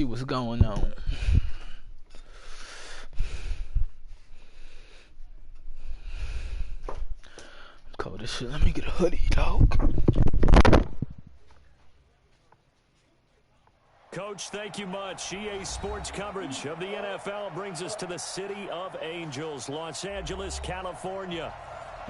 see what's going on. I'm cold as shit. Let me get a hoodie, dog. Coach, thank you much. EA Sports coverage of the NFL brings us to the City of Angels, Los Angeles, California.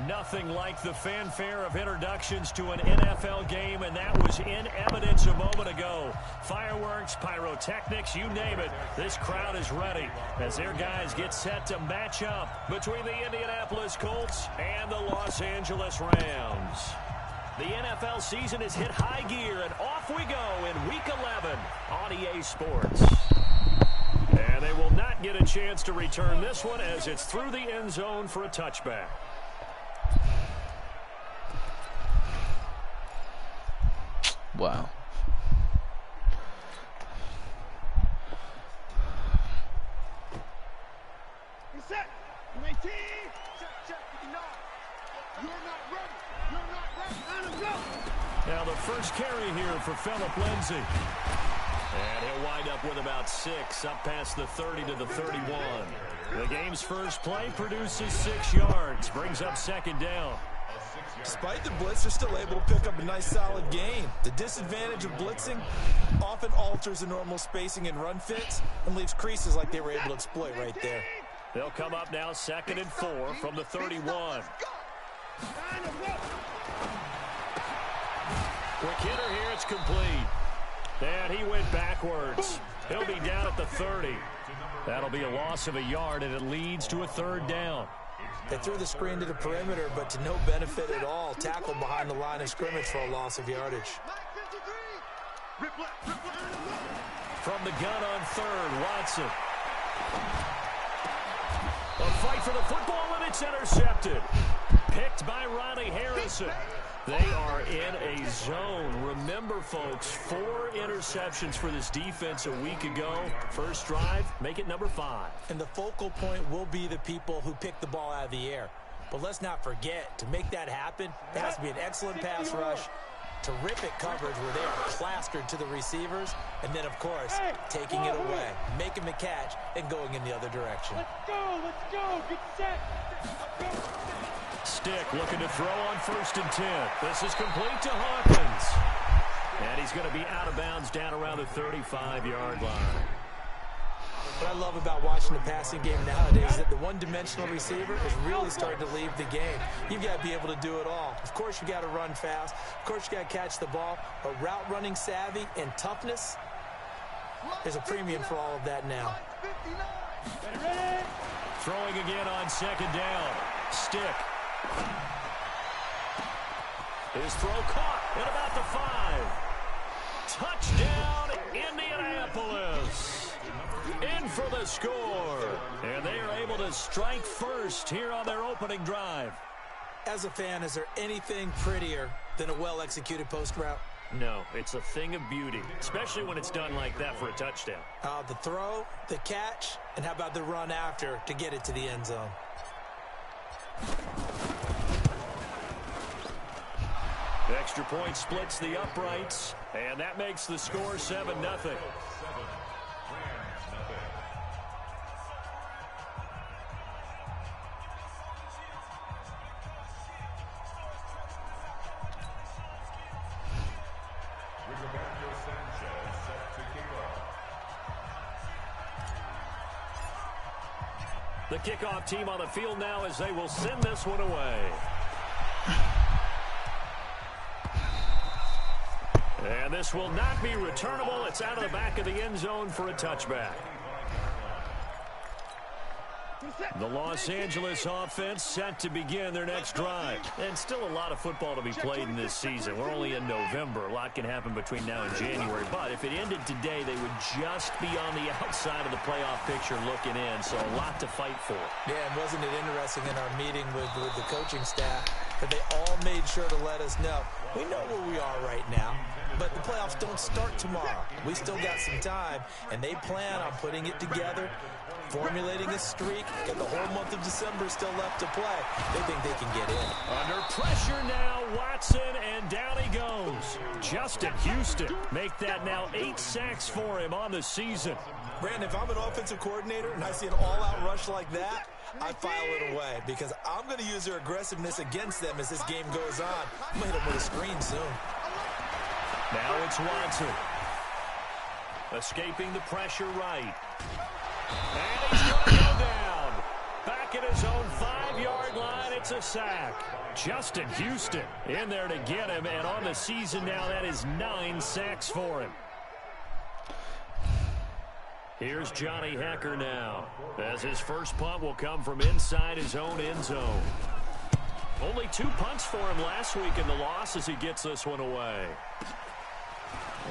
Nothing like the fanfare of introductions to an NFL game, and that was in evidence a moment ago. Fireworks, pyrotechnics, you name it. This crowd is ready as their guys get set to match up between the Indianapolis Colts and the Los Angeles Rams. The NFL season has hit high gear, and off we go in Week 11 on EA Sports. And they will not get a chance to return this one as it's through the end zone for a touchback. Wow. Reset. You 18. Check. You're not ready. Now the first carry here for Phillip Lindsay. And he'll wind up with about 6, up past the 30 to the 31. The game's first play produces 6 yards, brings up second down. Despite the blitz, they're still able to pick up a nice solid gain. The disadvantage of blitzing often alters the normal spacing and run fits and leaves creases like they were able to exploit right there. They'll come up now 2nd and 4 from the 31. Quick hitter here, it's complete. And he went backwards. He'll be down at the 30. That'll be a loss of a yard, and it leads to a 3rd down. They threw the screen to the perimeter, but to no benefit at all. Tackled behind the line of scrimmage for a loss of yardage. From the gun on 3rd, Watson. A fight for the football, and it's intercepted. Picked by Ronnie Harrison. They are in a zone. Remember, folks, 4 interceptions for this defense a week ago. First drive, make it number 5. And the focal point will be the people who pick the ball out of the air. But let's not forget, to make that happen, there has to be an excellent pass rush, terrific coverage where they are plastered to the receivers, and then, of course, taking it away, making the catch, and going in the other direction. Let's go, get set. Stick looking to throw on 1st and 10. This is complete to Hawkins. And he's going to be out of bounds down around the 35-yard line. What I love about watching the passing game nowadays is that the one-dimensional receiver is really starting to leave the game. You've got to be able to do it all. Of course, you got to run fast. Of course, you got to catch the ball. But route running savvy and toughness, there's a premium for all of that now. Throwing again on 2nd down. Stick. His throw caught at about the 5. Touchdown, Indianapolis. In for the score. And they are able to strike first here on their opening drive. As a fan, is there anything prettier than a well-executed post route? No, it's a thing of beauty, especially when it's done like that for a touchdown. The throw, the catch, and how about the run after to get it to the end zone? The extra point splits the uprights, and that makes the score 7-0. The kickoff team on the field now as they will send this one away. And this will not be returnable. It's out of the back of the end zone for a touchback. The Los Angeles offense set to begin their next drive. And still a lot of football to be played in this season. We're only in November. A lot can happen between now and January. But if it ended today, they would just be on the outside of the playoff picture looking in. So a lot to fight for. Yeah, and wasn't it interesting in our meeting with the coaching staff that they all made sure to let us know, we know where we are right now, but the playoffs don't start tomorrow. We still got some time, and they plan on putting it together, formulating a streak, and the whole month of December still left to play. They think they can get in. Under pressure now, Watson, and down he goes. Justin Houston make that now 8 sacks for him on the season. Brandon, if I'm an offensive coordinator and I see an all-out rush like that, I file it away because I'm going to use their aggressiveness against them as this game goes on. I'm going to hit them with a screen soon. Now it's Watson. Escaping the pressure right. And he's going to go down. Back at his own 5-yard line, it's a sack. Justin Houston in there to get him, and on the season now, that is 9 sacks for him. Here's Johnny Hecker now, as his first punt will come from inside his own end zone. Only 2 punts for him last week in the loss as he gets this one away.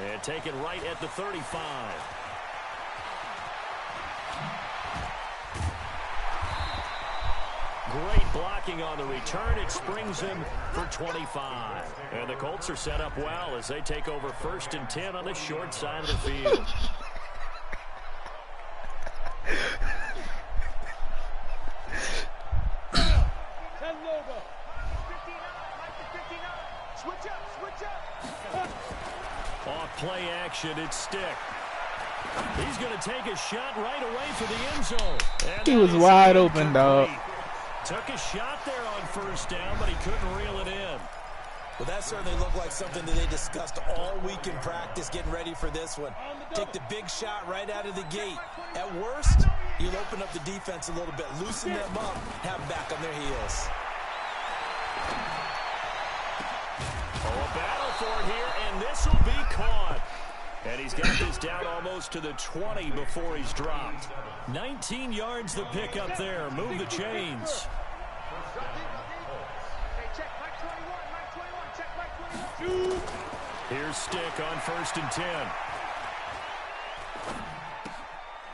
And taken right at the 35. Great blocking on the return. It springs him for 25. And the Colts are set up well as they take over 1st and 10 on the short side of the field. Off play action, it's Stick. He's going to take a shot right away for the end zone. And he was wide open, dog. Took a shot there on 1st down, but he couldn't reel it in. Well, that certainly looked like something that they discussed all week in practice, getting ready for this one. Take the big shot right out of the gate. At worst, you'll open up the defense a little bit, loosen them up, have them back on their heels. Oh, a battle for it here, and this will be caught. And he's got this down almost to the 20 before he's dropped. 19 yards the pick up there. Move the chains. Here's Stick on 1st and 10.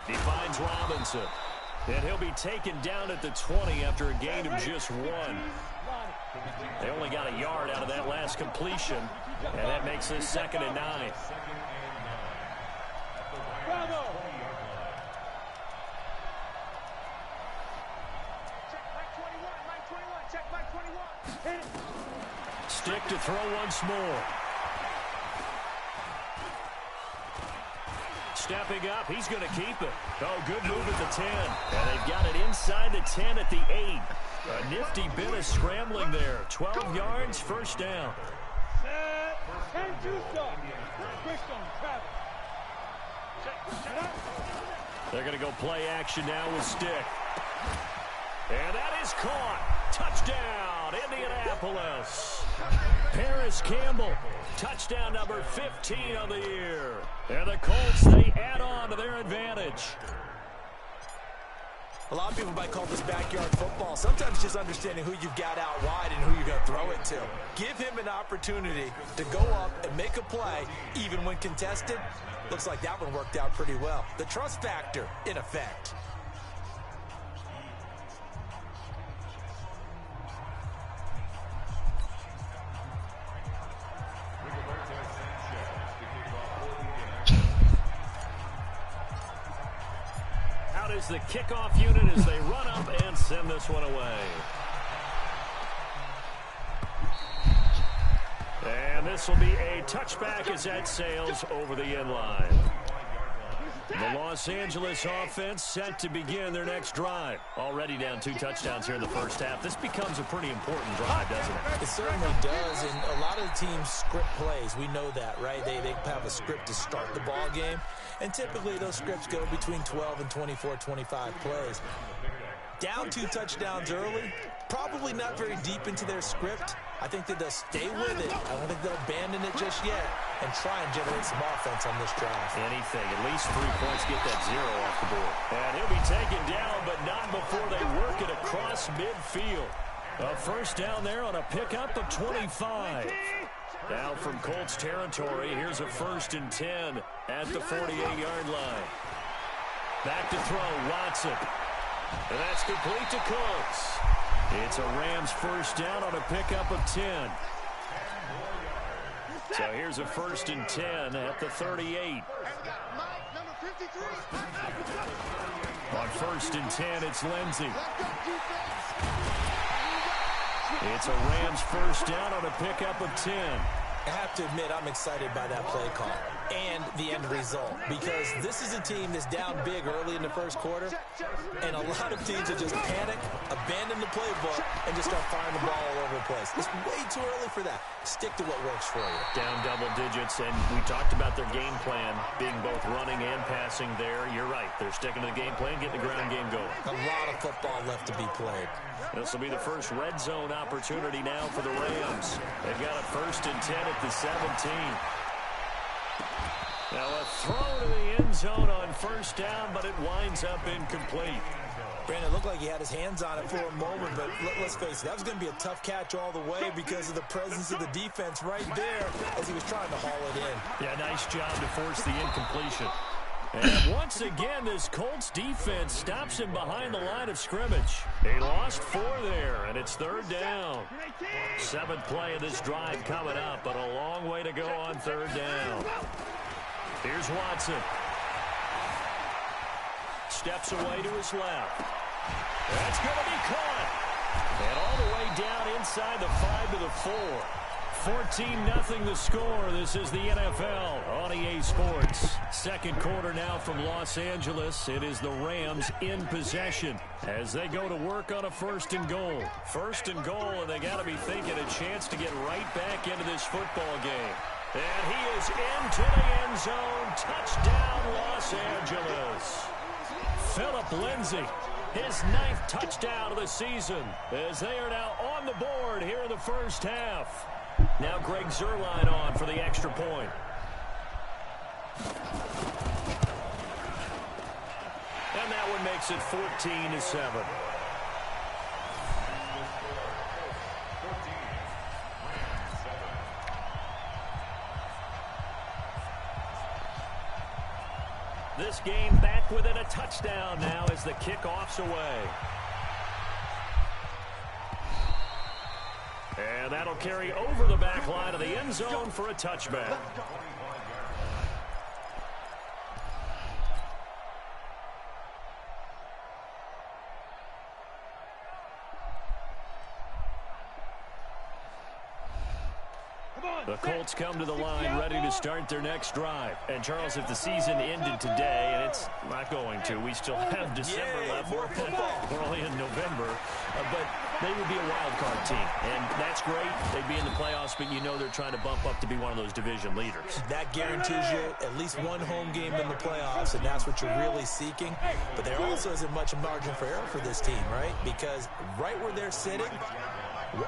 He finds Robinson. And he'll be taken down at the 20 after a gain of just 1. They only got a yard out of that last completion, and that makes this 2nd and 9. Stick to throw once more. Stepping up, he's going to keep it. Oh, good move at the 10. And they've got it inside the 10 at the 8. A nifty bit of scrambling there. 12 yards, 1st down. They're going to go play action now with Stick. And that is caught. Touchdown, Indianapolis. Paris Campbell, touchdown number 15 on the year. And the Colts, they add on to their advantage. A lot of people might call this backyard football. Sometimes just understanding who you've got out wide and who you're going to throw it to. Give him an opportunity to go up and make a play, even when contested. Looks like that one worked out pretty well. The trust factor, in effect. Is the kickoff unit as they run up and send this one away. And this will be a touchback as that sails over the end line. The Los Angeles offense set to begin their next drive. Already down 2 touchdowns here in the 1st half. This becomes a pretty important drive, doesn't it? It certainly does, and a lot of the teams script plays. We know that, right? They have a script to start the ball game, and typically those scripts go between 12 and 24, 25 plays. Down 2 touchdowns early, probably not very deep into their script. I think that they'll stay with it. I don't think they'll abandon it just yet and try and generate some offense on this drive. Anything, at least 3 points, get that 0 off the board. And he'll be taken down, but not before they work it across midfield. A 1st down there on a pickup of 25. Now from Colts territory, here's a 1st and 10 at the 48-yard line. Back to throw, Watson. And that's complete to Colts. It's a Rams 1st down on a pickup of 10. So here's a 1st and 10 at the 38. On 1st and 10, it's Lindsey. It's a Rams first down on a pickup of 10. I have to admit, I'm excited by that play call and the end result, because this is a team that's down big early in the first quarter, and a lot of teams will just panic, abandon the playbook, and just start firing the ball all over the place. It's way too early for that. Stick to what works for you. Down double digits, and we talked about their game plan being both running and passing there. You're right. They're sticking to the game plan, getting the ground game going. A lot of football left to be played. This will be the first red zone opportunity now for the Rams. They've got a 1st and 10 at the 17. Now a throw to the end zone on first down, but it winds up incomplete. Brandon, it looked like he had his hands on it for a moment, but let's face it, that was going to be a tough catch all the way because of the presence of the defense right there as he was trying to haul it in. Yeah, nice job to force the incompletion. And once again, this Colts defense stops him behind the line of scrimmage. He lost 4 there, and it's 3rd down. 7th play of this drive coming up, but a long way to go on 3rd down. Here's Watson. Steps away to his left. That's going to be caught. And all the way down inside the 5 to the 4. 14-0 the score. This is the NFL on EA Sports. Second quarter now from Los Angeles. It is the Rams in possession as they go to work on a 1st and goal. 1st and goal, and they got to be thinking a chance to get right back into this football game. And he is into the end zone. Touchdown, Los Angeles. Phillip Lindsay, his 9th touchdown of the season, as they are now on the board here in the first half. Now Greg Zuerlein on for the extra point. And that one makes it 14-7. This game back within a touchdown now as the kickoff's away. And that'll carry over the back line of the end zone for a touchback. The Colts come to the line ready to start their next drive. And, Charles, if the season ended today, and it's not going to, we still have December left. More football. We're only in November. But they would be a wild card team. And that's great. They'd be in the playoffs, but you know they're trying to bump up to be one of those division leaders. That guarantees you at least one home game in the playoffs, and that's what you're really seeking. But there also isn't much margin for error for this team, right? Because right where they're sitting,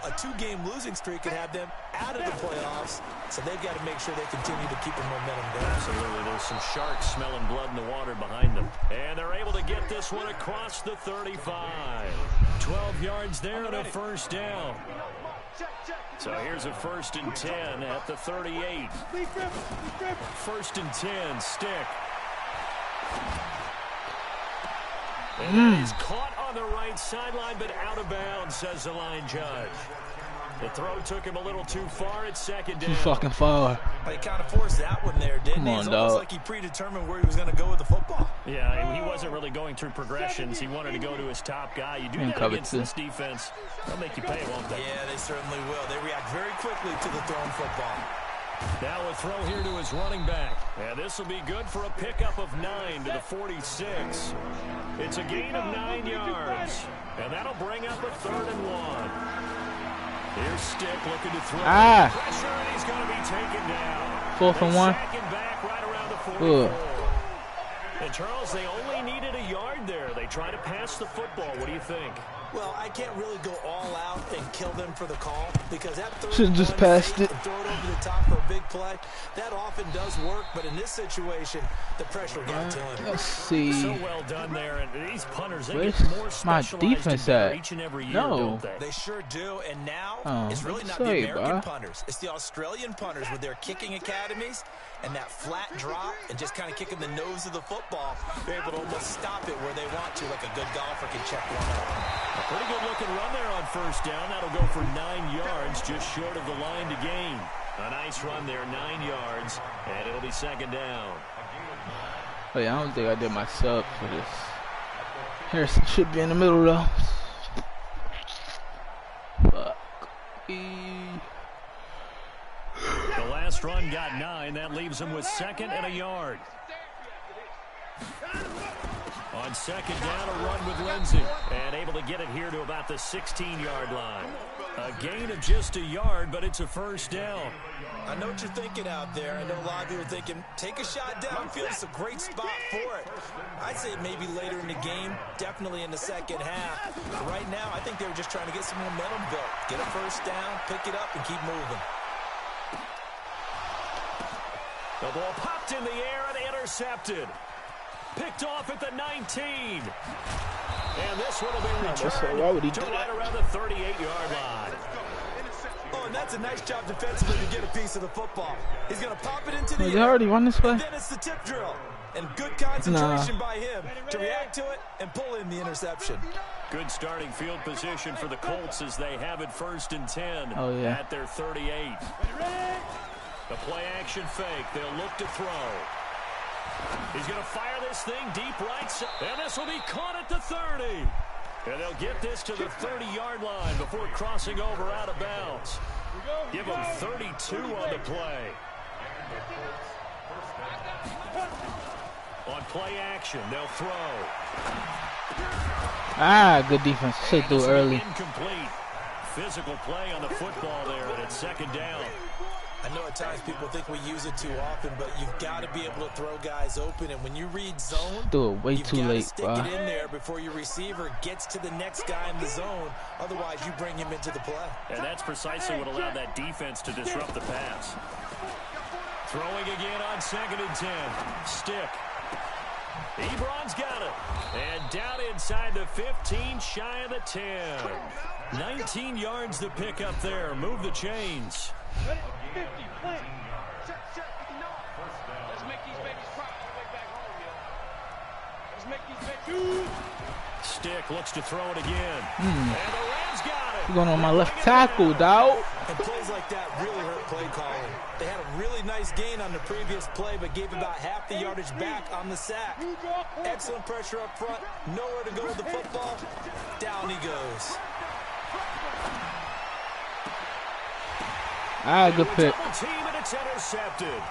a 2-game losing streak could have them out of the playoffs, so they've got to make sure they continue to keep the momentum going. Absolutely. There's some sharks smelling blood in the water behind them. And they're able to get this one across the 35. 12 yards there and a first down. So here's a 1st and 10 at the 38. 1st and 10, stick. And he's caught on the right sideline, but out of bounds, says the line judge. The throw took him a little too far at 2nd down. Too fucking far. He kind of forced that one there, didn't he? It's almost like he predetermined where he was going to go with the football. Yeah, and he wasn't really going through progressions. He wanted to go to his top guy. You do that against this defense, they'll make you pay, won't they? Yeah, they certainly will. They react very quickly to the thrown football. Now a throw here to his running back. And this will be good for a pickup of 9 to the 46. It's a gain of 9 yards. And that'll bring up a 3rd and 1. Here's Stick looking to throw. Pressure, and he's going to be taken down. 4th and 1. Back right around the 44. And Charles, they only needed a yard there. They try to pass the football. What do you think? Well, I can't really go all out and kill them for the call because that should just passed it. Throw it over the top for a big play. That often does work, but in this situation, the pressure got to him. Let's see. So well done there, and these punters, they Where's get more my specialized defense at? each and every year, No. don't they? They sure do, and now it's really not the American punters. It's the Australian punters with their kicking academies and that flat drop and just kind of kicking the nose of the football. They're able to almost stop it where they want to, like a good golfer can check one out. A pretty good looking run there on first down. That'll go for 9 yards, just short of the line to gain. A nice run there, 9 yards, and it'll be 2nd down. Oh yeah, I don't think I did my sub for this. Harrison should be in the middle though. But The last run got 9. That leaves him with 2nd and a yard. On 2nd down, a run with Lindsey. And able to get it here to about the 16-yard line. A gain of just a yard, but it's a first down. I know what you're thinking out there. I know a lot of you are thinking, take a shot downfield. It's a great spot for it. I'd say maybe later in the game, definitely in the second half. But right now, I think they were just trying to get some momentum built. Get a first down, pick it up, and keep moving. The ball popped in the air and intercepted. Picked off at the 19. And this one will be returned to right around the 38-yard line. Oh, and that's a nice job defensively to get a piece of the football. He's going to pop it into the air. They already run this way? And then it's the tip drill. And good concentration by him to react to it and pull in the interception. Good starting field position for the Colts as they have it 1st and 10 at their 38. The play action fake. They'll look to throw. He's going to fire this thing deep right side. And this will be caught at the 30. And they'll get this to the 30-yard line before crossing over out of bounds. Give them 32 on the play. On play action, they'll throw. Good defense. Should do early. Incomplete. Physical play on the football there, and it's 2nd down. I know at times people think we use it too often, but you've got to be able to throw guys open. And when you read zone, do it way too late. Stick it in there before your receiver gets to the next guy in the zone. Otherwise, you bring him into the play. And that's precisely what allowed that defense to disrupt the pass. Throwing again on 2nd and 10. Stick. Ebron's got it. And down inside the 15, shy of the 10. 19 yards to pick up there. Move the chains. 50, plant. Check, 59. Let's make these babies proud on the way back home, yo. Let's make these babies. Stick looks to throw it again. And the Rams got it. Going on my left tackle, dog. And plays like that really hurt play calling. They had a really nice gain on the previous play, but gave about half the yardage back on the sack. Excellent pressure up front. Nowhere to go with the football. Down he goes. Good pick. Team and it's intercepted.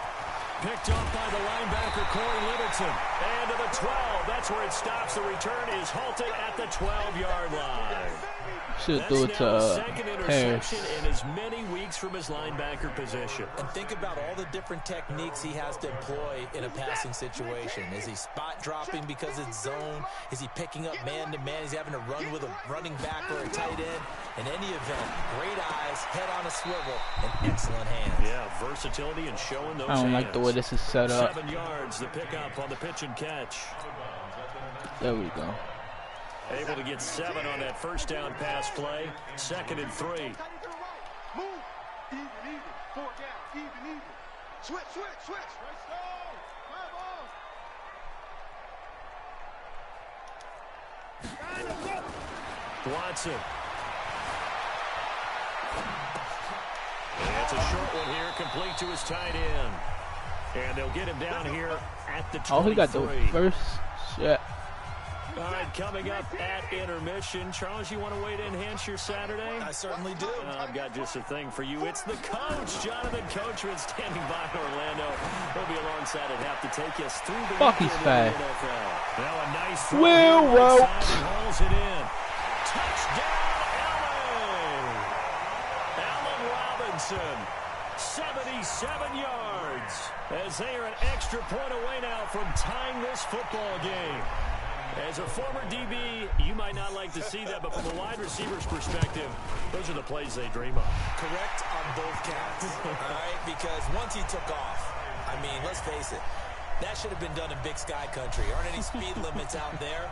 Picked up by the linebacker, Corey Littleton. And to the 12. That's where it stops. The return is halted at the 12-yard line. Should do it to second interception in as many weeks from his linebacker position. And think about all the different techniques he has to employ in a passing situation. Is he spot dropping because it's zone? Is he picking up man-to-man? Is he having to run with a running back or a tight end? In any event, great eyes, head on a swivel, and excellent hands. Yeah, versatility and showing those I don't hands. like the way this is set up. 7 yards, the pickup on the pitch and catch. There we go. Able to get 7 on that first down pass play. 2nd and 3. Move. Even. 4 down. Even. Switch. Let's go. Watson. And it's a short one here, complete to his tight end. And they'll get him down here at the 23. Oh, he got the first shot. All right, coming up at intermission. Charles, you want to wait to enhance your Saturday? I certainly do. I've got just a thing for you. It's the coach, Jonathan Coachman, standing by Orlando. He'll be alongside at half to take us through the Fuck, he's fast. NFL. Now a nice throw. Will Rote. Hauls it in. Touchdown, LA! Allen Robinson, 77 yards. As they are an extra point away now from tying this football game. As a former DB, you might not like to see that, but from a wide receiver's perspective, those are the plays they dream of. Correct on both counts, all right? Because once he took off, I mean, let's face it, that should have been done in Big Sky Country. Aren't any speed limits out there?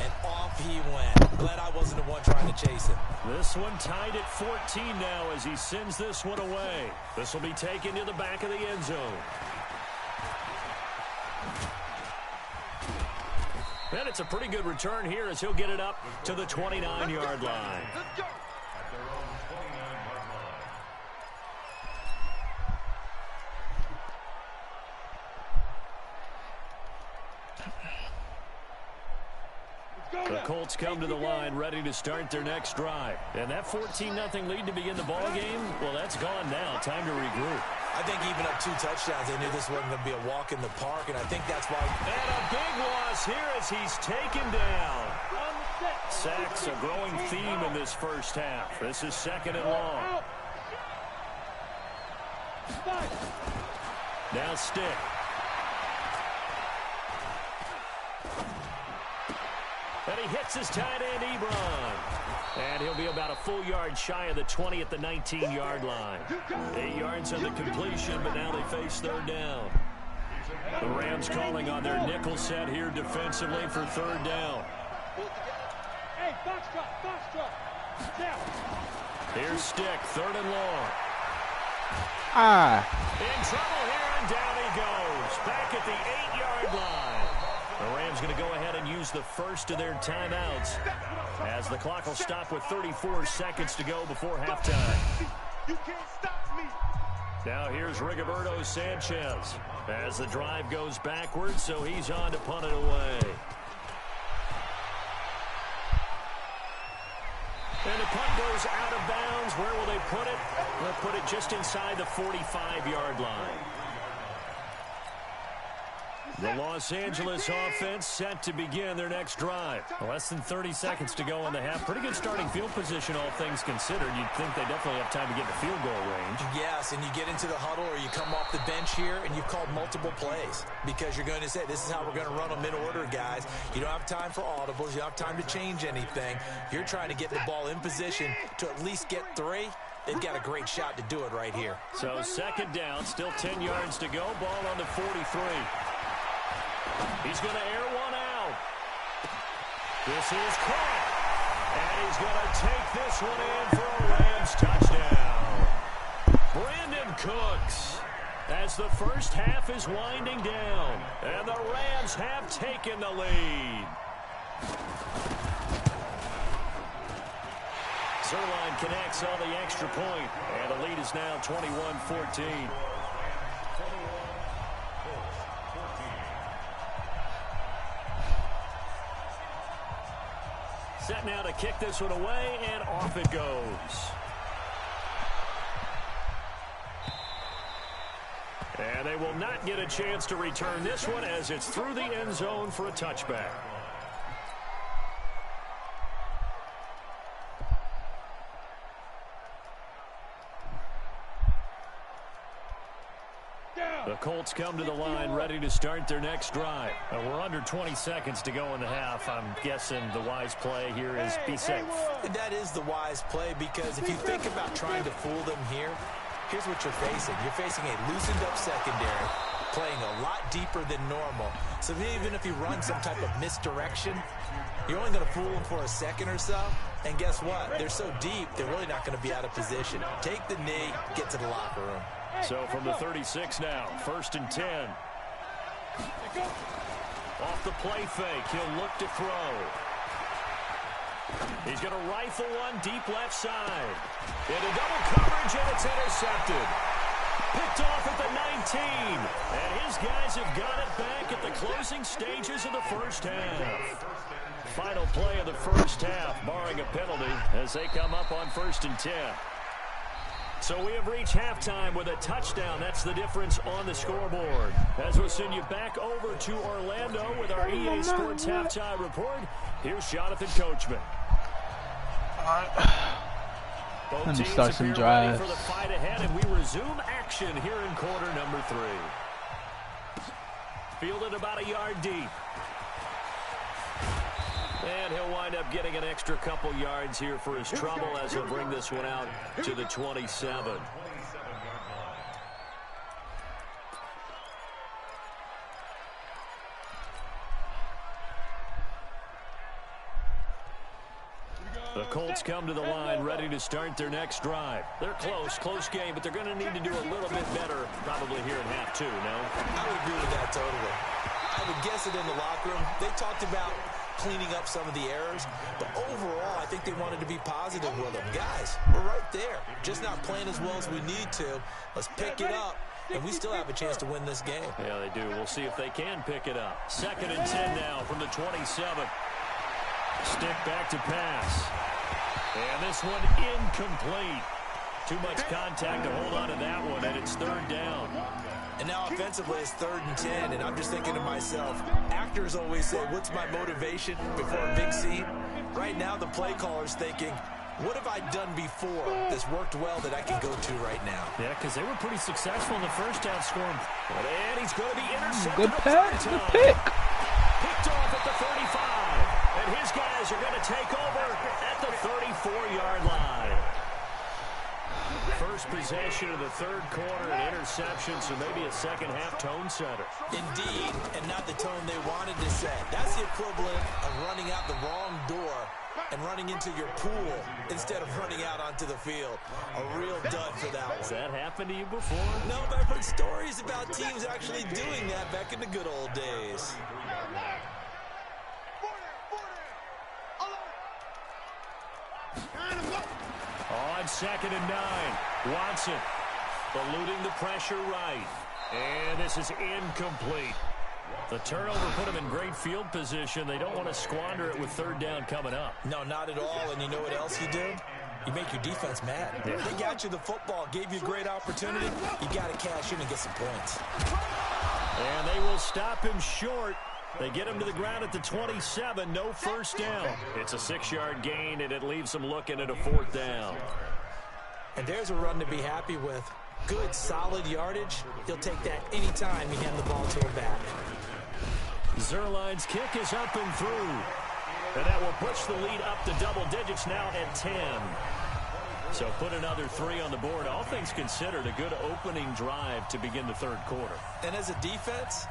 And off he went. Glad I wasn't the one trying to chase him. This one tied at 14 now as he sends this one away. This will be taken to the back of the end zone. And it's a pretty good return here as he'll get it up to the 29-yard line. Let's go. The Colts come to the line ready to start their next drive. And that 14-0 lead to begin the ball game, well, that's gone now. Time to regroup. I think even up 2 touchdowns, they knew this wasn't going to be a walk in the park, and I think that's why. And a big loss here as he's taken down. Sacks, a growing theme in this first half. This is 2nd and long. Now Stick. And he hits his tight end, Ebron. And he'll be about a full yard shy of the 20 at the 19-yard line. 8 yards on the completion, but now they face 3rd down. The Rams calling on their nickel set here defensively for 3rd down. Hey, box drop. Now. Here's Stick, 3rd and long. In trouble here, and down he goes. Back at the 8-yard line. The Rams going to go ahead and use the first of their timeouts as the clock will stop with 34 seconds to go before halftime. You can't stop me. Now here's Rigoberto Sanchez as the drive goes backwards, so he's on to punt it away. And the punt goes out of bounds. Where will they put it? They'll put it just inside the 45-yard line. The Los Angeles offense set to begin their next drive. Less than 30 seconds to go in the half. Pretty good starting field position, all things considered. You'd think they definitely have time to get to field goal range. Yes, and you get into the huddle or you come off the bench here and you've called multiple plays because you're going to say, this is how we're going to run them in order, guys. You don't have time for audibles. You don't have time to change anything. You're trying to get the ball in position to at least get 3. They've got a great shot to do it right here. So 2nd down, still 10 yards to go. Ball on the 43. He's going to air one out. This is caught. And he's going to take this one in for a Rams touchdown. Brandon Cooks as the first half is winding down. And the Rams have taken the lead. Zerline connects on the extra point. And the lead is now 21-14. Set now to kick this one away, and off it goes. And they will not get a chance to return this one as it's through the end zone for a touchback. The Colts come to the line ready to start their next drive. We're under 20 seconds to go in the half. I'm guessing the wise play here is be safe. That is the wise play because if you think about trying to fool them here, here's what you're facing. You're facing a loosened up secondary, playing a lot deeper than normal. So even if you run some type of misdirection, you're only going to fool them for a second or so. And guess what? They're so deep, they're really not going to be out of position. Take the knee, get to the locker room. So from the 36 now, 1st and 10. Off the play fake, he'll look to throw. He's going to rifle one deep left side. Into double coverage, and it's intercepted. Picked off at the 19. And his guys have got it back at the closing stages of the first half. Final play of the first half, barring a penalty, as they come up on 1st and 10. So we have reached halftime with a touchdown. That's the difference on the scoreboard. As we'll send you back over to Orlando with our EA Sports Halftime Report, here's Jonathan Coachman. Let me start some drives. For the fight ahead, and we resume action here in quarter number 3. Fielded about a yard deep. And he'll wind up getting an extra couple yards here for his trouble as he'll bring this one out to the 27. The Colts come to the line ready to start their next drive. They're close game, but they're going to need to do a little bit better probably here in half 2, no? I would agree with that totally. I would guess it in the locker room. They talked about cleaning up some of the errors, but overall I think they wanted to be positive with them. Guys, we're right there, just not playing as well as we need to. Let's pick it up, and we still have a chance to win this game. Yeah, they do. We'll see if they can pick it up. 2nd and 10 now from the 27. Stick back to pass. And this one incomplete. Too much contact to hold on to that one, and it's third down. And now offensively it's 3rd and 10, and I'm just thinking to myself, actors always say, what's my motivation before a big scene? Right now the play caller's thinking, what have I done before that's worked well that I can go to right now? Yeah, because they were pretty successful in the first half scoring. And he's going to be intercepted. Good pass, good pick. Picked off at the 35. And his guys are going to take over at the 34-yard line. First possession of the third quarter, an interception, so maybe a second-half tone setter. Indeed, and not the tone they wanted to set. That's the equivalent of running out the wrong door and running into your pool instead of running out onto the field. A real dud for that one. Has that happened to you before? No, but I've heard stories about teams actually doing that back in the good old days. On 2nd and 9, Watson eluding the pressure right. And this is incomplete. The turnover put them in great field position. They don't want to squander it with third down coming up. No, not at all. And you know what else you do? You make your defense mad. Yeah. They got you the football, gave you a great opportunity. You got to cash in and get some points. And they will stop him short. They get him to the ground at the 27, no first down. It's a 6-yard gain, and it leaves them looking at a 4th down. And there's a run to be happy with. Good, solid yardage. He'll take that anytime you hand the ball to him back. Zerline's kick is up and through. And that will push the lead up to double digits now at 10. So put another 3 on the board. All things considered, a good opening drive to begin the third quarter. And as a defense,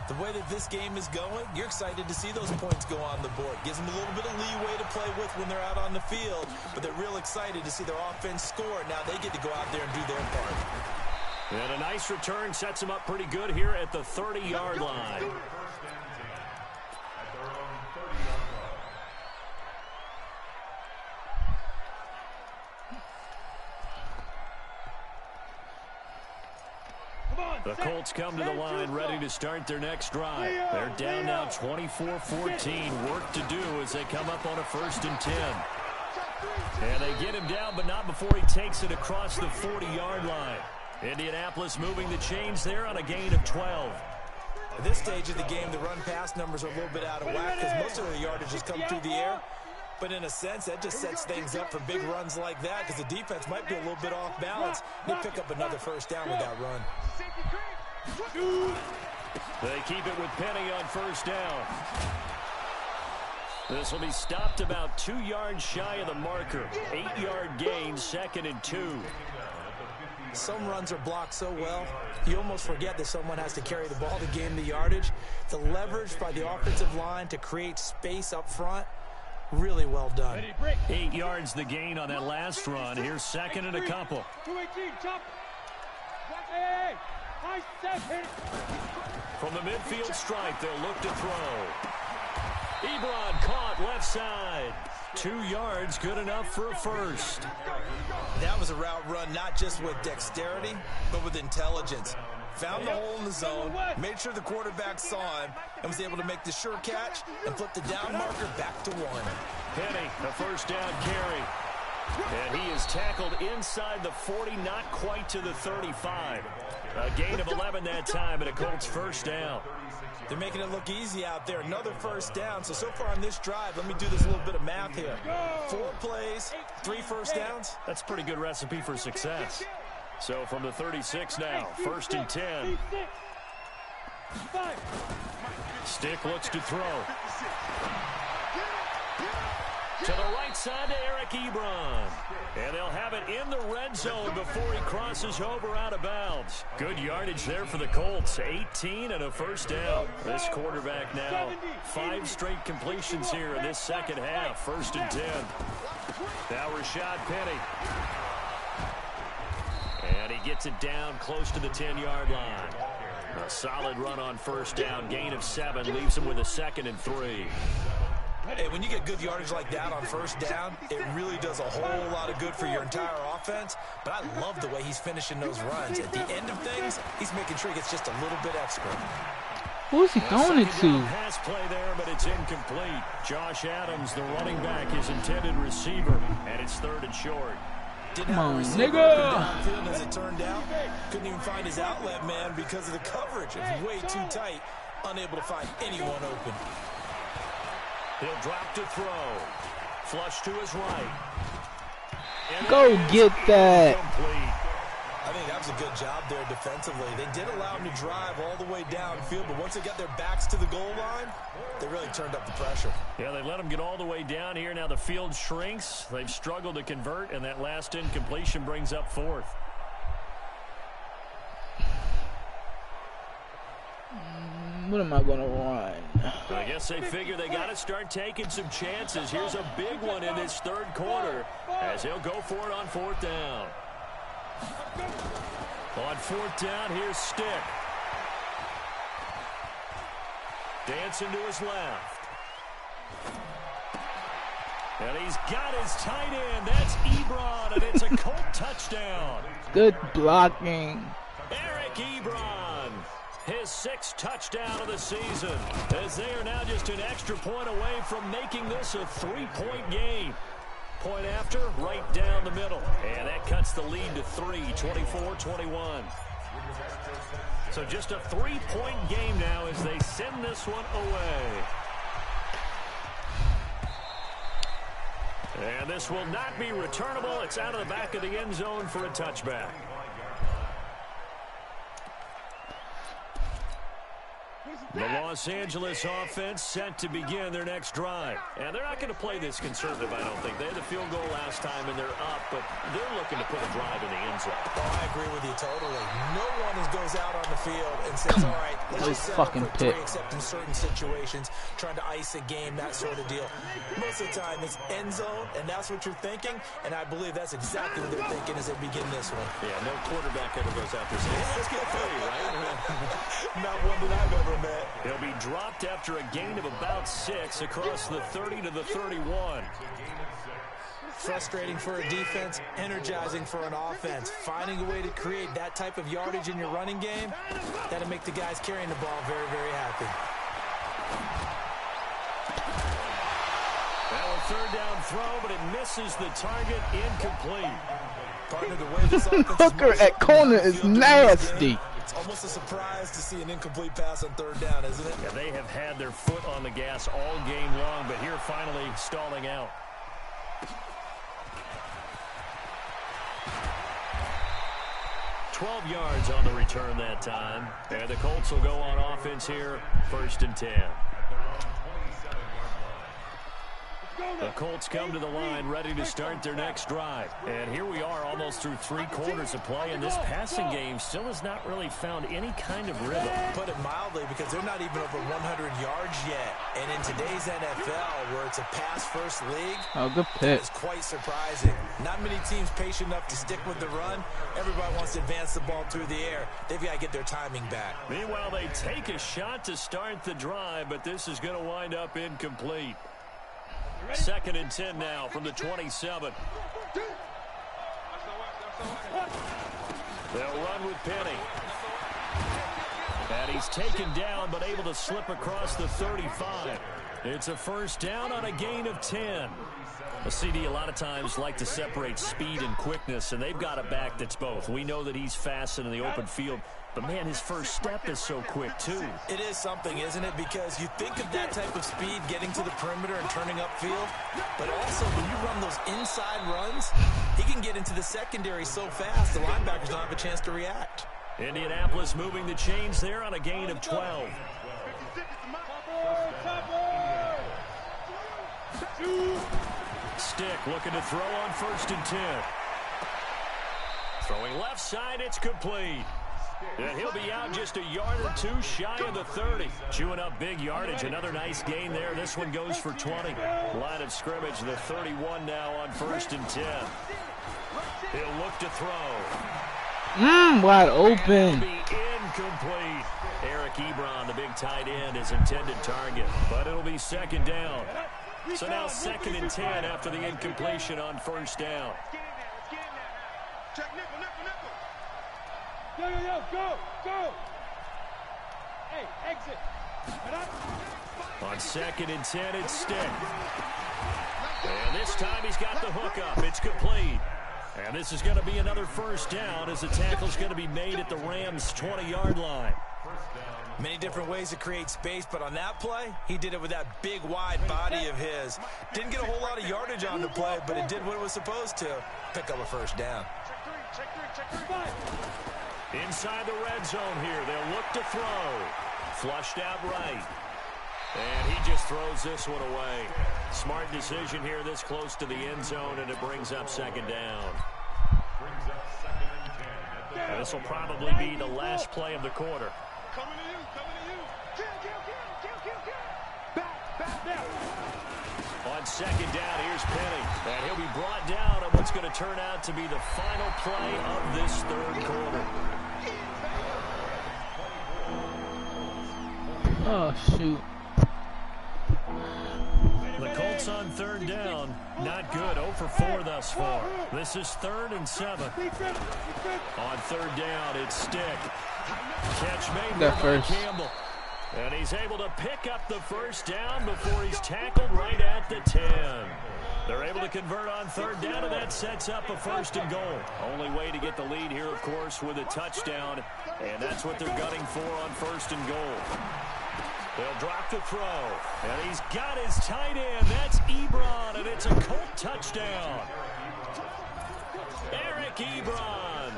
the way that this game is going, you're excited to see those points go on the board. Gives them a little bit of leeway to play with when they're out on the field, but they're real excited to see their offense score. Now they get to go out there and do their part. And a nice return sets them up pretty good here at the 30-yard line. The Colts come to the line ready to start their next drive. They're down now 24-14. Work to do as they come up on a 1st and 10. And they get him down, but not before he takes it across the 40-yard line. Indianapolis moving the chains there on a gain of 12. At this stage of the game, the run-pass numbers are a little bit out of whack because most of the yardage has come through the air. But in a sense, that just sets things up for big runs like that because the defense might be a little bit off balance. They pick up another first down with that run. They keep it with Penny on first down. This will be stopped about 2 yards shy of the marker. 8-yard gain, 2nd and 2. Some runs are blocked so well, you almost forget that someone has to carry the ball to gain the yardage. The leverage by the offensive line to create space up front, really well done. 8 yards the gain on that last run. Here's 2nd and a couple. From the midfield stripe, they'll look to throw. Ebron caught left side. 2 yards, good enough for a first. That was a route run not just with dexterity, but with intelligence. Found the hole in the zone, made sure the quarterback saw him, and was able to make the sure catch and flip the down marker back to 1. Penny, a first down carry. And he is tackled inside the 40, not quite to the 35. A gain of 11 that time, and a Colts first down. They're making it look easy out there. Another first down. So far on this drive, let me do this little bit of math here. 4 plays, 3 first downs. That's a pretty good recipe for success. So from the 36 now, 1st and 10. Stick looks to throw. To the right side to Eric Ebron. And they'll have it in the red zone before he crosses over out of bounds. Good yardage there for the Colts. 18 and a first down. This quarterback now 5 straight completions here in this second half. 1st and 10. Now Rashad Penny. And he gets it down close to the 10-yard line. A solid run on first down. Gain of 7 leaves him with a 2nd and 3. Hey, when you get good yardage like that on first down, it really does a whole lot of good for your entire offense. But I love the way he's finishing those runs. At the end of things, he's making sure he gets just a little bit extra. Who is he throwing it to? Pass play there, but it's incomplete. Josh Adams, the running back, his intended receiver, and it's 3rd and short. Come on, nigga. As it turned out, couldn't even find his outlet man because of the coverage. It was way too tight, unable to find anyone open. He'll drop to throw. Flush to his right. Go get that. I think that was a good job there defensively. They did allow him to drive all the way downfield, but once they got their backs to the goal line, they really turned up the pressure. Yeah, they let him get all the way down here. Now the field shrinks. They've struggled to convert, and that last incompletion brings up 4th. What am I going to run? I guess they figure they got to start taking some chances. Here's a big one in this 3rd quarter as he'll go for it on 4th down. On 4th down, here's Stick. Dancing to his left. And he's got his tight end. That's Ebron, and it's a Colt touchdown. Good blocking. Eric Ebron, his 6th touchdown of the season, as they are now just an extra point away from making this a 3-point game. Point after, right down the middle. And that cuts the lead to 3, 24-21. So just a 3-point game now as they send this one away. And this will not be returnable. It's out of the back of the end zone for a touchback. The Los Angeles offense set to begin their next drive. And they're not going to play this conservative, I don't think. They had the field goal last time, and they're up, but they're looking to put a drive in the end zone. Oh, I agree with you totally. No one goes out on the field and says, all right, let's just set up for 3, except in certain situations, trying to ice a game, that sort of deal. Most of the time, it's end zone, and that's what you're thinking, and I believe that's exactly what they're thinking as they begin this one. Yeah, no quarterback ever goes out there saying, let's get 3, right? Not one that I've ever met. He'll be dropped after a gain of about 6 across the 30 to the 31. Frustrating for a defense, energizing for an offense. Finding a way to create that type of yardage in your running game, that'll make the guys carrying the ball very, very happy. Now a 3rd down throw, but it misses the target, incomplete. Partner, the way this offense Hooker at corner is nasty. It's almost a surprise to see an incomplete pass on 3rd down, isn't it? Yeah, they have had their foot on the gas all game long, but here finally stalling out. $12 yards on the return that time. And the Colts will go on offense here, 1st and 10. The Colts come to the line ready to start their next drive. And here we are almost through 3 quarters of play, and this passing game still has not really found any kind of rhythm. Put it mildly, because they're not even over 100 yards yet. And in today's NFL, where it's a pass-first league, good pitch. It's quite surprising. Not many teams patient enough to stick with the run. Everybody wants to advance the ball through the air. They've got to get their timing back. Meanwhile, they take a shot to start the drive, but this is going to wind up incomplete. 2nd and 10 now from the 27. They'll run with Penny. And he's taken down, but able to slip across the 35. It's a 1st down on a gain of 10. A CD a lot of times like to separate speed and quickness, and they've got a back that's both. We know that he's fast in the open field, but, man, his first step is so quick, too. It is something, isn't it? Because you think of that type of speed getting to the perimeter and turning upfield, but also when you run those inside runs, he can get into the secondary so fast the linebackers don't have a chance to react. Indianapolis moving the chains there on a gain of 12. Stick looking to throw on 1st and 10. Throwing left side, it's complete. And he'll be out just a yard or 2 shy of the 30. Chewing up big yardage. Another nice gain there. This one goes for 20. Line of scrimmage, the 31 now on 1st and 10. He'll look to throw. Wide open. Be incomplete. Eric Ebron, the big tight end, is intended target. But it'll be 2nd down. So now 2nd and 10 after the incompletion on 1st down. Check nickel, nickel, nickel. Go. Hey, exit. On 2nd and 10, it's Stick. And this time he's got the hook up. It's complete. And this is going to be another first down as the tackle's going to be made at the Rams' 20-yard line. Many different ways to create space, but on that play, he did it with that big, wide body of his. Didn't get a whole lot of yardage on the play, but it did what it was supposed to. Pick up a first down. Inside the red zone here, they'll look to throw. Flushed out right. And he just throws this one away. Smart decision here this close to the end zone, and it brings up 2nd down. And this will probably be the last play of the quarter. Coming to you, coming to you. Kill. Back. On 2nd down, here's Penny. And he'll be brought down on what's going to turn out to be the final play of this 3rd quarter. Oh, shoot. The Colts on 3rd down. Not good. 0 for 4 thus far. This is 3rd and 7. On 3rd down, it's Stick. Catch made by Campbell. And he's able to pick up the first down before he's tackled right at the 10. They're able to convert on 3rd down, and that sets up a 1st and goal. Only way to get the lead here, of course, with a touchdown. And that's what they're gunning for on 1st and goal. They'll drop the throw, and he's got his tight end. That's Ebron, and it's a Colt touchdown. Eric Ebron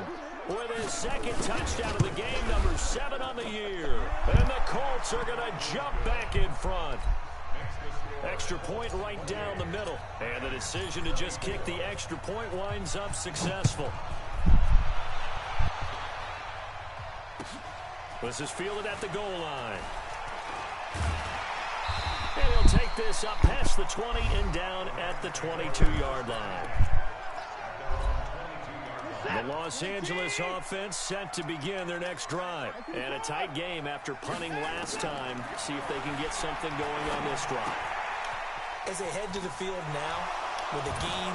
with his 2nd touchdown of the game, number 7 on the year. And the Colts are going to jump back in front. Extra point right down the middle. And the decision to just kick the extra point winds up successful. This is fielded at the goal line. And he'll take this up past the 20 and down at the 22-yard line. The Los Angeles offense set to begin their next drive. And a tight game after punting last time. See if they can get something going on this drive. As they head to the field now, with the game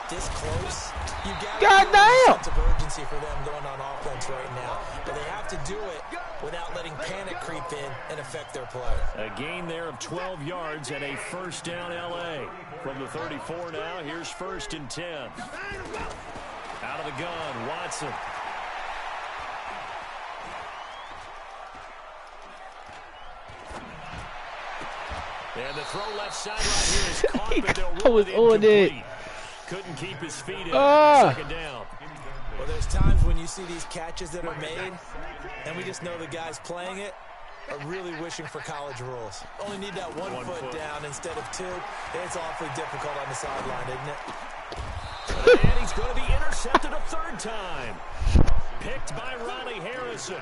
this close, you got a sense of urgency for them going on offense right now. But they have to do it without letting panic creep in and affect their play. A gain there of 12 yards and a 1st down L.A. From the 34 now, here's 1st and 10. Out of the gun, Watson. And the throw left side right here is caught, but they'll roll it incomplete. Couldn't keep his feet in. 2nd down. Well, there's times when you see these catches that are made, and we just know the guys playing it are really wishing for college rules. Only need that one foot down instead of 2. It's awfully difficult on the sideline, isn't it? And he's going to be intercepted a 3rd time. Picked by Riley Harrison.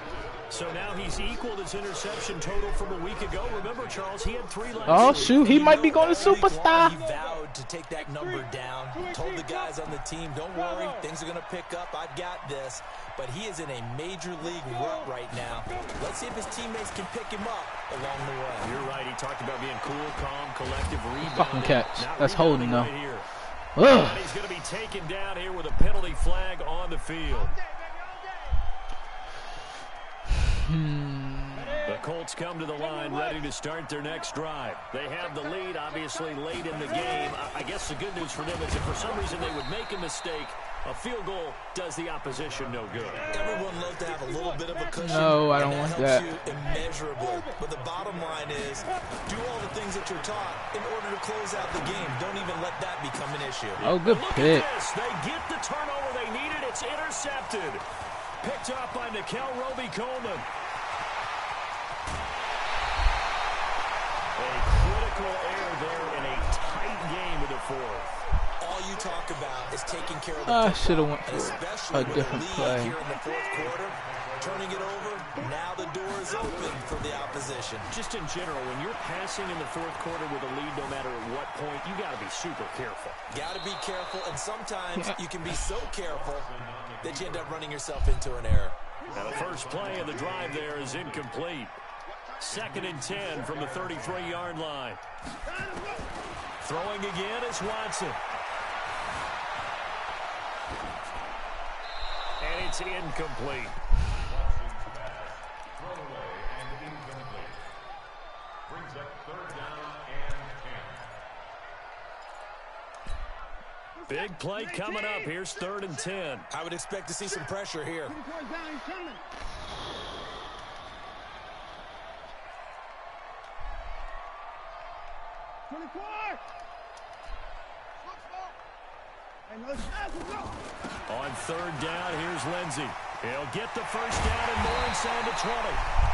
So now he's equaled his interception total from a week ago. Remember, Charles, he had 3 last Oh, week. shoot. He might be going to superstar. He vowed to take that number down. Told the guys on the team, don't worry. Things are going to pick up. I've got this. But he is in a major league rut right now. Let's see if his teammates can pick him up along the way. You're right. He talked about being cool, calm, collective, rebounding. Fucking catch. That's holding, though. Right, and he's going to be taken down here with a penalty flag on the field. The Colts come to the line ready to start their next drive. They have the lead, obviously, late in the game. I guess the good news for them is if for some reason they would make a mistake, a field goal does the opposition no good. Everyone loves to have a little bit of a cushion. No, I don't want that. Helps you immeasurably. But the bottom line is, do all the things that you're taught in order to close out the game. Don't even let that become an issue. Oh, good pick. They get the turnover they needed. It's intercepted. Picked up by Nickel Roby-Coleman. A critical error there in a tight game in the 4th. All you talk about is taking care of the I should have went especially a different play. here in the 4th quarter. Turning it over, now the door is open for the opposition. Just in general, when you're passing in the 4th quarter with a lead, no matter at what point, you got to be super careful. Got to be careful, and sometimes you can be so careful that you end up running yourself into an error. Now the first play of the drive there is incomplete. 2nd and 10 from the 33-yard line. Throwing again is Watson. And it's incomplete. Big play coming up. Here's 3rd and 10. I would expect to see some pressure here. 24. On 3rd down, here's Lindsey. He'll get the first down and more inside the 20.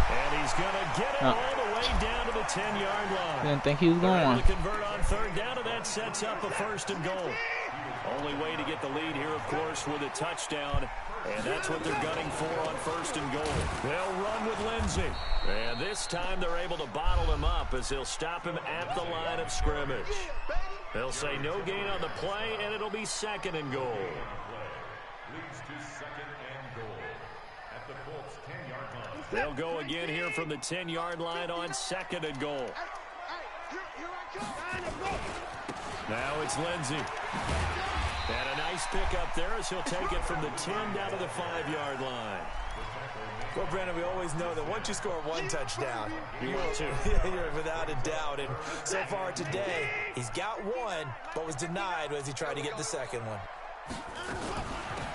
And he's going to get it all the way down to the 10-yard line. Didn't think he was going to convert on 3rd down, and that sets up a 1st and goal. Only way to get the lead here, of course, with a touchdown. And that's what they're gunning for on 1st and goal. They'll run with Lindsey. And this time they're able to bottle him up as they'll stop him at the line of scrimmage. They'll say no gain on the play, and it'll be 2nd and goal. Leads to 2nd and goal at the Colts 10-yard line. They'll go again here from the 10-yard line on 2nd and goal. Now it's Lindsey. And a nice pickup there as he'll take it from the 10 down to the 5-yard line. Well, Brandon, we always know that once you score 1 touchdown, you will too. You're without a doubt. And so far today, he's got 1, but was denied as he tried to get the 2nd one.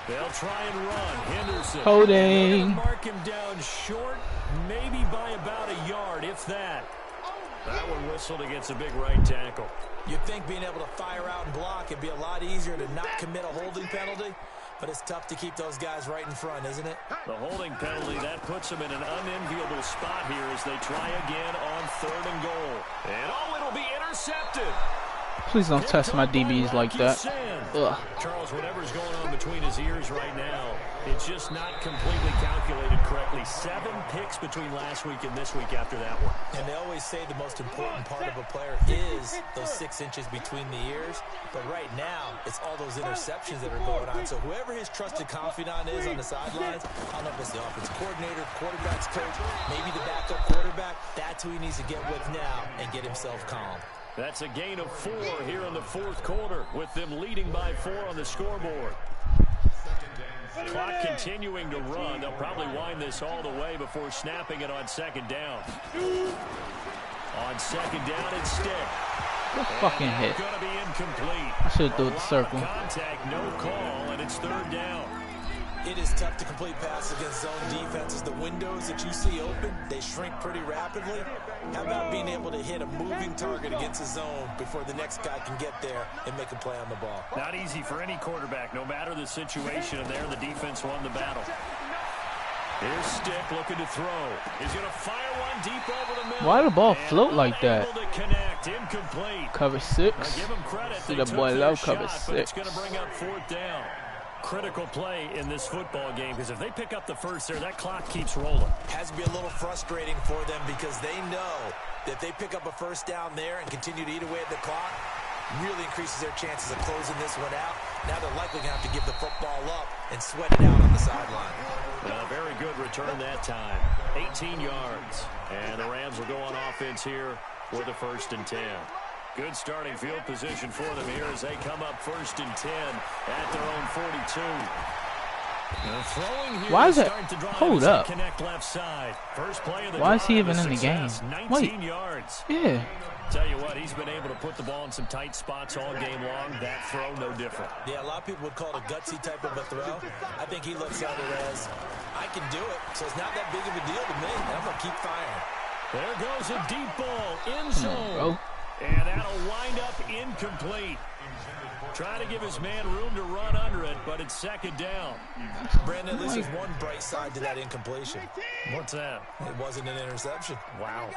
They'll try and run. Henderson. Holding. Mark him down short, maybe by about a yard, if that. That one whistled against a big right tackle. You'd think being able to fire out and block would be a lot easier to not commit a holding penalty, but it's tough to keep those guys right in front, isn't it? The holding penalty, that puts them in an unenviable spot here as they try again on 3rd and goal. And it'll be intercepted. Please don't test my DBs like that. Ugh. Charles, whatever's going on between his ears right now, it's just not completely calculated correctly. 7 picks between last week and this week after that one. And they always say the most important part of a player is those 6 inches between the ears. But right now, it's all those interceptions that are going on. So whoever his trusted confidant is on the sidelines, I don't know if it's the offensive coordinator, quarterback's coach, maybe the backup quarterback, that's who he needs to get with now and get himself calm. That's a gain of 4 here in the 4th quarter, with them leading by 4 on the scoreboard. Clock continuing to run. They'll probably wind this all the way before snapping it on 2nd down. On 2nd down, it's Stick. Good fucking hit. Going to be incomplete. I should have threw the circle. Contact, no call, and it's 3rd down. It is tough to complete passes against zone defenses. The windows that you see open, they shrink pretty rapidly. How about being able to hit a moving target against a zone before the next guy can get there and make a play on the ball? Not easy for any quarterback, no matter the situation, and there the defense won the battle. Here's Stick looking to throw. He's going to fire one deep over the middle. Why the ball float like that? Connect, incomplete. Cover 6. Give him credit. See the boy love cover shot, 6. But it's going to bring up 4th down. Critical play in this football game, because if they pick up the first there, that clock keeps rolling. Has to be a little frustrating for them because they know that if they pick up a 1st down there and continue to eat away at the clock, really increases their chances of closing this one out. Now they're likely going to have to give the football up and sweat it out on the sideline. Very good return that time. 18 yards. And the Rams will go on offense here with a 1st and 10. Good starting field position for them here as they come up 1st and 10 at their own 42. Throwing here. Why is it? Hold up. Connect left side. First play of the Why is he even in the game? 19 yards. Yeah. Tell you what, he's been able to put the ball in some tight spots all game long. That throw, no different. Yeah, a lot of people would call it a gutsy type of a throw. I think he looks at it as, I can do it, so it's not that big of a deal to me, and I'm going to keep firing. There goes a deep ball, end zone. And that'll wind up incomplete. Trying to give his man room to run under it, but it's 2nd down. Brandon, at least there's one bright side to that incompletion. What's that? It wasn't an interception. Wow.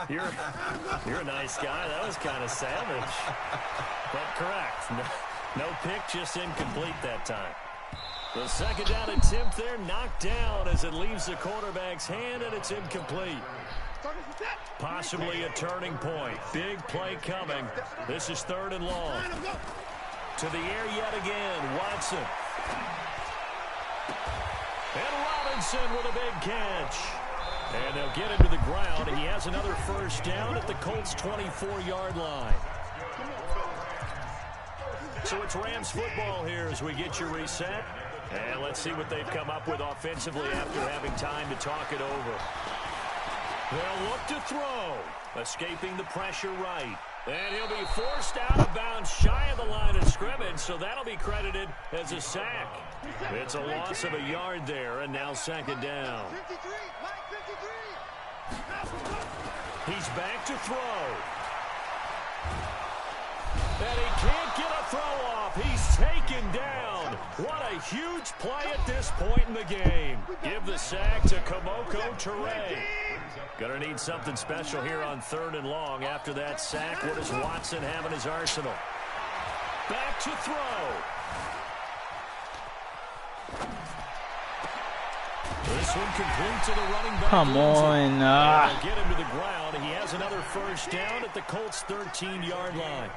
You're a nice guy. That was kind of savage. But correct. No pick, just incomplete that time. The 2nd down attempt there knocked down as it leaves the quarterback's hand, and it's incomplete. Possibly a turning point. Big play coming. This is 3rd and long. To the air yet again. Watson. And Robinson with a big catch. And they'll get him to the ground, and he has another 1st down at the Colts' 24-yard line. So it's Rams football here as we get you reset. And let's see what they've come up with offensively after having time to talk it over. They'll look to throw. Escaping the pressure right. And he'll be forced out of bounds shy of the line of scrimmage, so that'll be credited as a sack. It's a loss of a yard there, and now second down. He's back to throw. And he can't get a throw off. He's taken down. What a huge play at this point in the game. Give the sack to jackkenny43's. Gonna need something special here on 3rd and long. After that sack, what does Watson have in his arsenal? Back to throw. This one complete to the running back. Come on. Get him to the ground. He has another first down at the Colts' 13-yard line.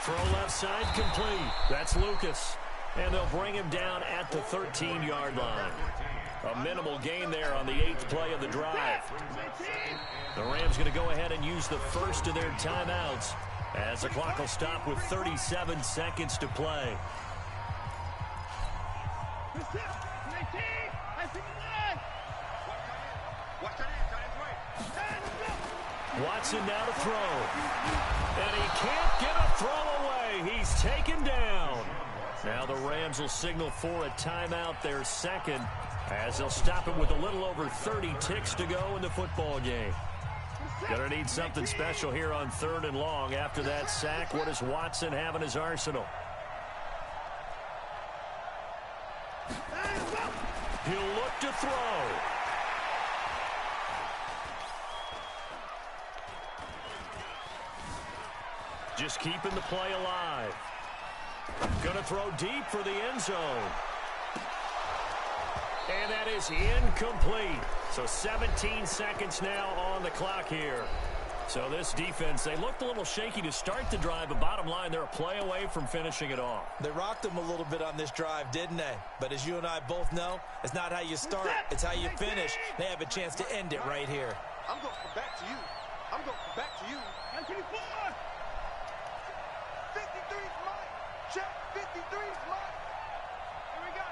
Throw left side complete. That's Lucas. And they'll bring him down at the 13-yard line. A minimal gain there on the 8th play of the drive. The Rams going to go ahead and use the first of their timeouts as the clock will stop with 37 seconds to play. Watson now to throw. And he can't get a throw away. He's taken down. Now the Rams will signal for a timeout, their second, as they'll stop him with a little over 30 ticks to go in the football game. Gonna need something special here on 3rd and long. After that sack, what does Watson have in his arsenal? He'll look to throw. Just keeping the play alive. Gonna throw deep for the end zone. And that is incomplete. So 17 seconds now on the clock here. So this defense, they looked a little shaky to start the drive, but bottom line, they're a play away from finishing it off. They rocked them a little bit on this drive, didn't they? But as you and I both know, it's not how you start, it's how you finish. They have a chance to end it right here. I'm going to come back to you. I'm going to come back to you. 53's mine. Check. 53's mine. Here we go.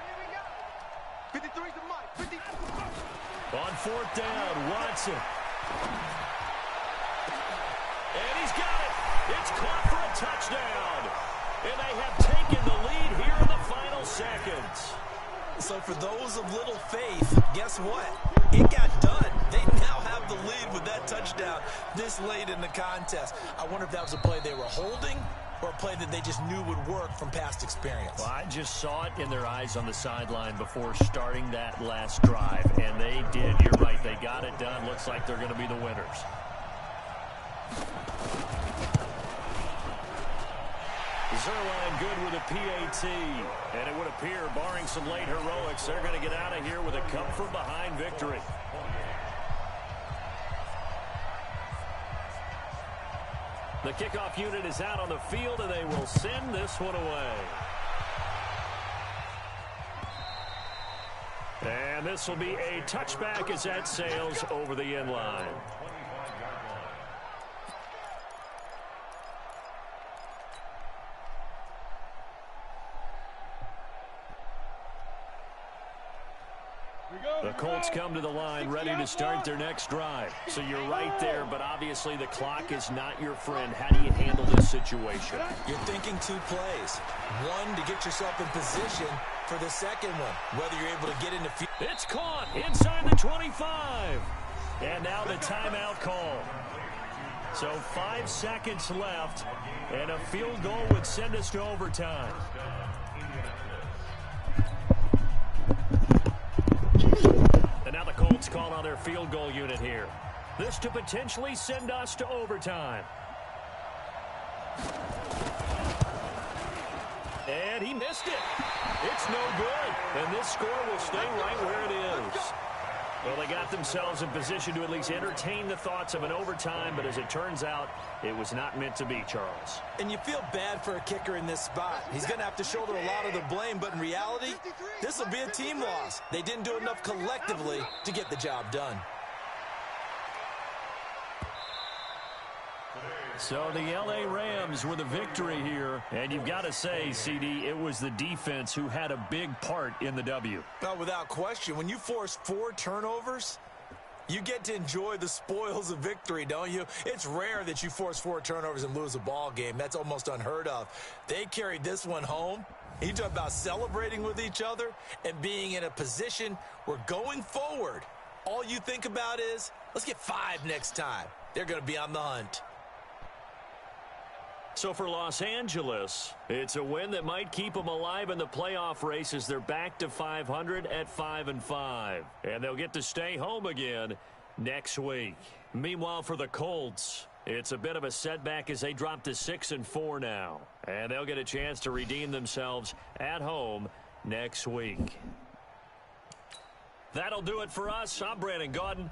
53's the mic. 50. On 4th down, Watson. And he's got it. It's caught for a touchdown. And they have taken the lead here in the final seconds. So for those of little faith, guess what? It got done. They now have the lead with that touchdown this late in the contest. I wonder if that was a play they were holding or a play that they just knew would work from past experience. Well, I just saw it in their eyes on the sideline before starting that last drive, and they did. You're right. They got it done. Looks like they're going to be the winners. Zerline good with a PAT, and it would appear, barring some late heroics, they're going to get out of here with a come-from-behind victory. The kickoff unit is out on the field, and they will send this one away. And this will be a touchback as that sails over the end line. The Colts come to the line ready to start their next drive. So you're right there, but obviously the clock is not your friend. How do you handle this situation? You're thinking 2 plays. One, to get yourself in position for the second one, whether you're able to get into field. It's caught inside the 25. And now the timeout call. So 5 seconds left, and a field goal would send us to overtime. And now the Colts call on their field goal unit here. This to potentially send us to overtime. And he missed it. It's no good. And this score will stay right where it is. Well, they got themselves in position to at least entertain the thoughts of an overtime, but as it turns out, it was not meant to be, Charles. And you feel bad for a kicker in this spot. He's going to have to shoulder a lot of the blame, but in reality, this will be a team loss. They didn't do enough collectively to get the job done. So the LA Rams Rams with a victory here. And you've got to say, CD, it was the defense who had a big part in the W. Well, without question, when you force 4 turnovers, you get to enjoy the spoils of victory, don't you? It's rare that you force 4 turnovers and lose a ball game. That's almost unheard of. They carried this one home. You talk about celebrating with each other and being in a position where going forward, all you think about is, let's get 5 next time. They're going to be on the hunt. So for Los Angeles, it's a win that might keep them alive in the playoff race as they're back to 500 at 5-5. And they'll get to stay home again next week. Meanwhile, for the Colts, it's a bit of a setback as they drop to 6-4 now. And they'll get a chance to redeem themselves at home next week. That'll do it for us. I'm Brandon Gaudin.